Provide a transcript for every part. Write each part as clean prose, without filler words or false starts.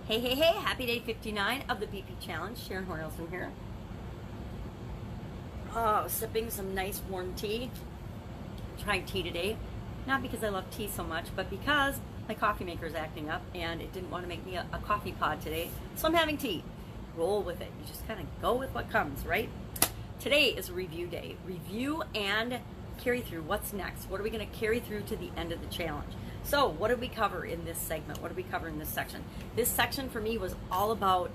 Hey, happy day 59 of the BP Challenge. Sharon Horne-Ellstrom here. Oh, sipping some nice warm tea. Trying tea today. Not because I love tea so much, but because my coffee maker is acting up and it didn't want to make me a coffee pod today. So I'm having tea. Roll with it. You just kind of go with what comes, right? Today is a review day. Review and carry through. What's next? What are we going to carry through to the end of the challenge? So what did we cover in this segment? What did we cover in this section? This section for me was all about,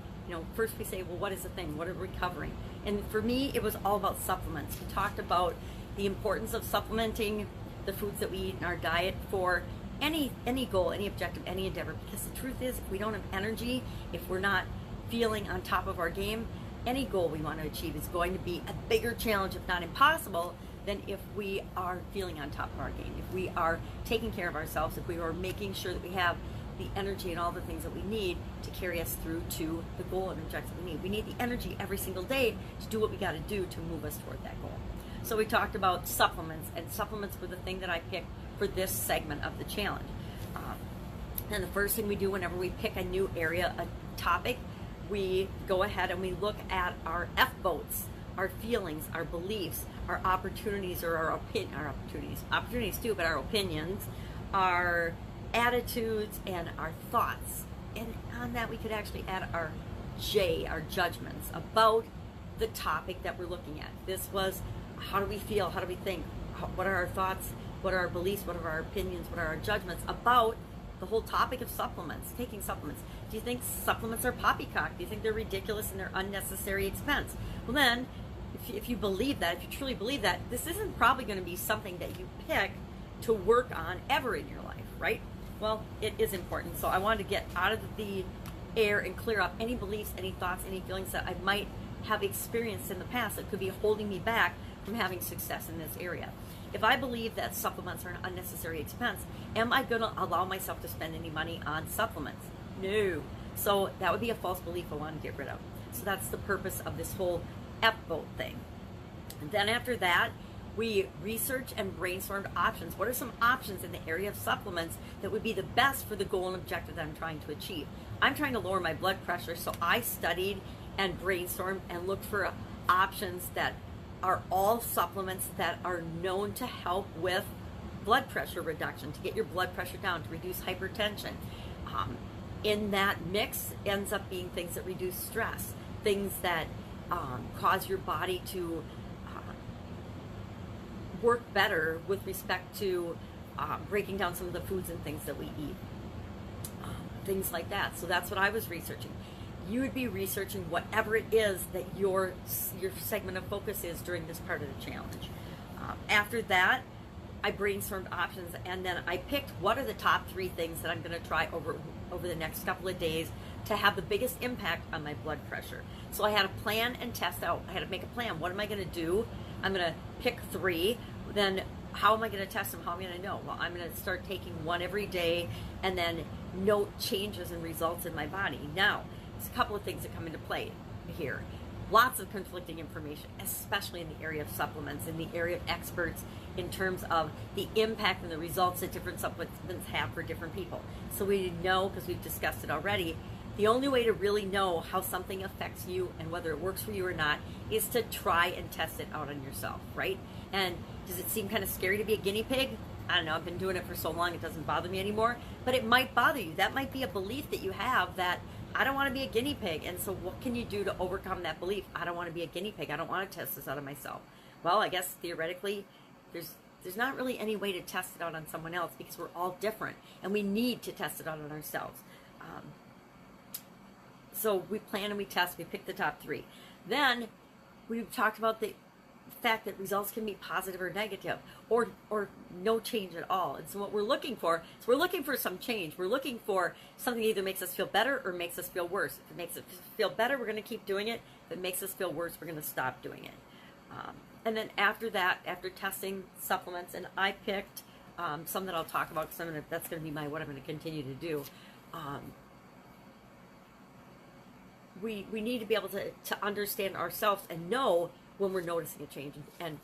first we say, well, what is the thing? What are we covering? And for me, it was all about supplements. We talked about the importance of supplementing the foods that we eat in our diet for any goal, any objective, any endeavor. Because the truth is, if we don't have energy, if we're not feeling on top of our game, any goal we want to achieve is going to be a bigger challenge, if not impossible, than if we are feeling on top of our game, if we are taking care of ourselves, if we are making sure that we have the energy and all the things that we need to carry us through to the goal and objective we need. We need the energy every single day to do what we got to do to move us toward that goal. So we talked about supplements, and supplements were the thing that I picked for this segment of the challenge. And the first thing we do whenever we pick a new area, a topic, we go ahead and we look at our F-boats, our feelings, our beliefs, our opportunities, or our opportunities too, but our opinions, our attitudes, and our thoughts. And on that we could actually add our J, our judgments about the topic that we're looking at. This was, how do we feel, how do we think, what are our thoughts, what are our beliefs, what are our opinions, what are our judgments about the whole topic of supplements, taking supplements. Do you think supplements are poppycock? Do you think they're ridiculous and they're unnecessary expense? Well then, if you believe that, if you truly believe that, this isn't probably going to be something that you pick to work on ever in your life, right? Well, it is important. So I wanted to get out of the air and clear up any beliefs, any thoughts, any feelings that I might have experienced in the past that could be holding me back from having success in this area. If I believe that supplements are an unnecessary expense, am I going to allow myself to spend any money on supplements? No. So that would be a false belief I want to get rid of. So that's the purpose of this whole F-boat thing. And then after that, we researched and brainstormed options. What are some options in the area of supplements that would be the best for the goal and objective that I'm trying to achieve? I'm trying to lower my blood pressure, so I studied and brainstormed and looked for options that are all supplements that are known to help with blood pressure reduction, to get your blood pressure down, to reduce hypertension. In that mix ends up being things that reduce stress, things that cause your body to work better with respect to breaking down some of the foods and things that we eat, things like that. So that's what I was researching. You would be researching whatever it is that your segment of focus is during this part of the challenge. After that, I brainstormed options, and then I picked what are the top 3 things that I'm going to try over the next couple of days to have the biggest impact on my blood pressure. So I had to plan and test out. I had to make a plan. What am I going to do? I'm going to pick 3. Then how am I going to test them? How am I going to know? Well, I'm going to start taking one every day and then note changes and results in my body. Now, there's a couple of things that come into play here. Lots of conflicting information, especially in the area of supplements, in the area of experts, in terms of the impact and the results that different supplements have for different people. So we know, because we've discussed it already, the only way to really know how something affects you and whether it works for you or not is to try and test it out on yourself, right? And does it seem kind of scary to be a guinea pig? I don't know, I've been doing it for so long it doesn't bother me anymore, but it might bother you. That might be a belief that you have that I don't want to be a guinea pig. And so what can you do to overcome that belief? I don't want to be a guinea pig. I don't want to test this out on myself. Well, I guess theoretically, there's not really any way to test it out on someone else because we're all different and we need to test it out on ourselves. So we plan and we test, we pick the top 3. Then we've talked about the fact that results can be positive or negative or no change at all. And so what we're looking for is we're looking for some change. We're looking for something that either makes us feel better or makes us feel worse. If it makes us feel better, we're going to keep doing it. If it makes us feel worse, we're going to stop doing it. And then after that, after testing supplements, and I picked some that I'll talk about because that's going to be what I'm going to continue to do. We need to be able to understand ourselves and know when we're noticing a change and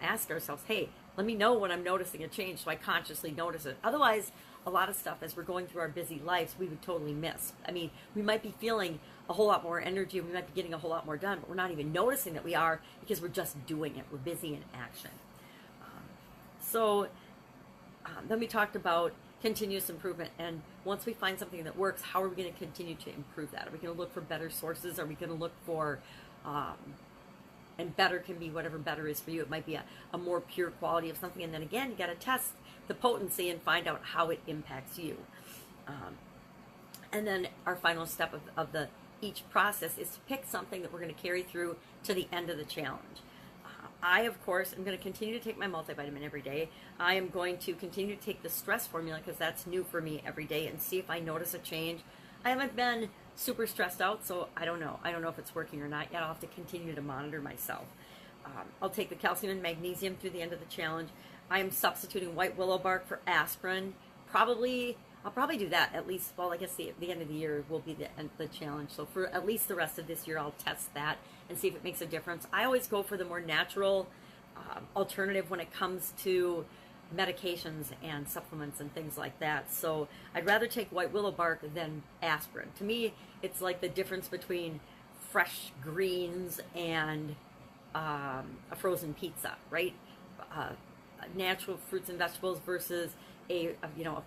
ask ourselves, hey, let me know when I'm noticing a change so I consciously notice it. Otherwise, a lot of stuff as we're going through our busy lives we would totally miss. I mean, we might be feeling a whole lot more energy, we might be getting a whole lot more done, but we're not even noticing that we are because we're just doing it. We're busy in action. Then we talked about continuous improvement, and once we find something that works, how are we going to continue to improve that? Are we going to look for better sources? Are we going to look for and better can be whatever better is for you. It might be a more pure quality of something, and then again, you got to test the potency and find out how it impacts you. And then our final step of each process is to pick something that we're going to carry through to the end of the challenge. I, of course, am going to continue to take my multivitamin every day. I am going to continue to take the stress formula because that's new for me every day, and see if I notice a change. I haven't been super stressed out, so I don't know. I don't know if it's working or not yet. I'll have to continue to monitor myself. I'll take the calcium and magnesium through the end of the challenge. I am substituting white willow bark for aspirin. I'll probably do that at least, well, I guess the end of the year will be the end of the challenge. So for at least the rest of this year, I'll test that and see if it makes a difference. I always go for the more natural alternative when it comes to medications and supplements and things like that. So I'd rather take white willow bark than aspirin. To me, it's like the difference between fresh greens and a frozen pizza, right? Natural fruits and vegetables versus a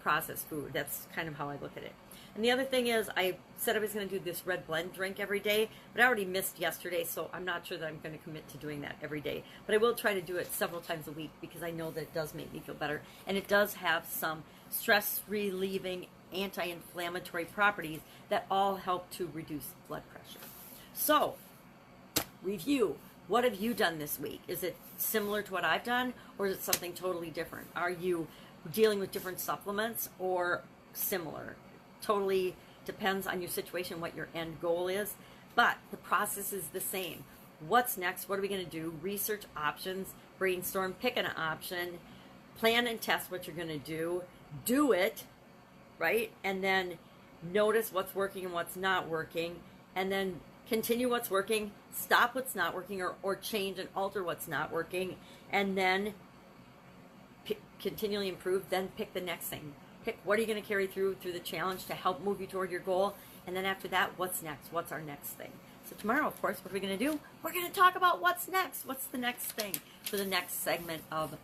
processed food. That's kind of how I look at it. And the other thing is, I said I was going to do this red blend drink every day, but I already missed yesterday, so I'm not sure that I'm going to commit to doing that every day. But I will try to do it several times a week because I know that it does make me feel better, and it does have some stress-relieving, anti-inflammatory properties that all help to reduce blood pressure. So, review. What have you done this week? Is it similar to what I've done, or is it something totally different? Are you dealing with different supplements or similar? Totally depends on your situation, what your end goal is, but the process is the same. What's next? What are we going to do? Research options, brainstorm, pick an option, plan and test what you're going to do it, right? And then notice what's working and what's not working, and then continue what's working, stop what's not working, or change and alter what's not working, and then continually improve, then pick the next thing. Pick what are you going to carry through the challenge to help move you toward your goal, and then after that, what's next? What's our next thing? So tomorrow, of course, what are we going to do? We're going to talk about what's next. What's the next thing for the next segment of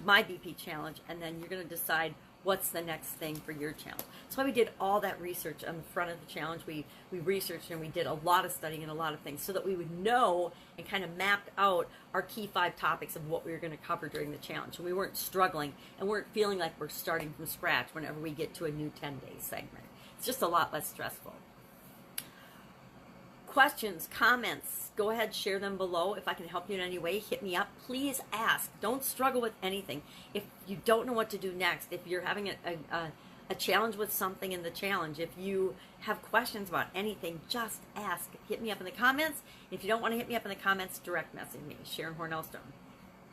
my BP challenge, and then you're going to decide what's the next thing for your challenge. That's why we did all that research on the front of the challenge. We researched and we did a lot of studying and a lot of things so that we would know and kind of mapped out our key 5 topics of what we were going to cover during the challenge. And we weren't struggling and weren't feeling like we're starting from scratch whenever we get to a new 10-day segment. It's just a lot less stressful. Questions, comments, go ahead, share them below. If I can help you in any way, hit me up. Please ask. Don't struggle with anything. If you don't know what to do next, if you're having a challenge with something in the challenge, if you have questions about anything, just ask. Hit me up in the comments. If you don't want to hit me up in the comments, direct message me, Sharon Horne-Ellstrom.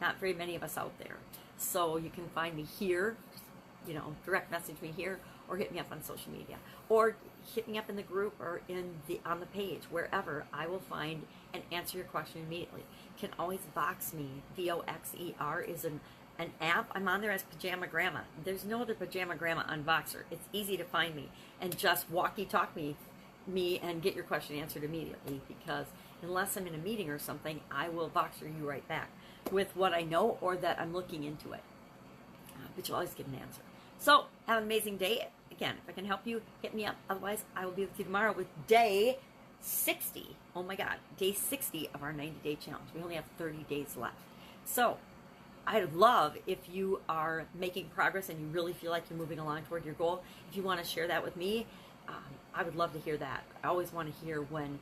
Not very many of us out there. So you can find me here, direct message me here, or hit me up on social media, or hit me up in the group or on the page, wherever. I will find and answer your question immediately. You can always Vox me. Voxer is an app. I'm on there as Pajama Grandma. There's no other Pajama Grandma on Voxer. It's easy to find me and just walkie-talk me and get your question answered immediately, because unless I'm in a meeting or something, I will Voxer you right back with what I know or that I'm looking into it. But you'll always get an answer. So, have an amazing day. Again, if I can help you, hit me up. Otherwise, I will be with you tomorrow with day 60. Oh my God, day 60 of our 90-day challenge. We only have 30 days left. So, I'd love if you are making progress and you really feel like you're moving along toward your goal. If you want to share that with me, I would love to hear that. I always want to hear when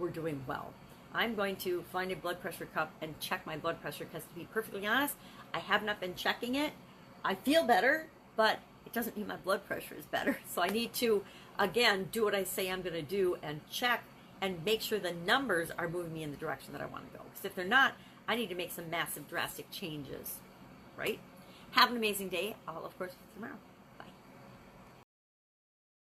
we're doing well. I'm going to find a blood pressure cup and check my blood pressure because, to be perfectly honest, I have not been checking it. I feel better, but it doesn't mean my blood pressure is better. So I need to, again, do what I say I'm going to do and check and make sure the numbers are moving me in the direction that I want to go. Because if they're not, I need to make some massive, drastic changes, right? Have an amazing day. I'll, of course, see you tomorrow.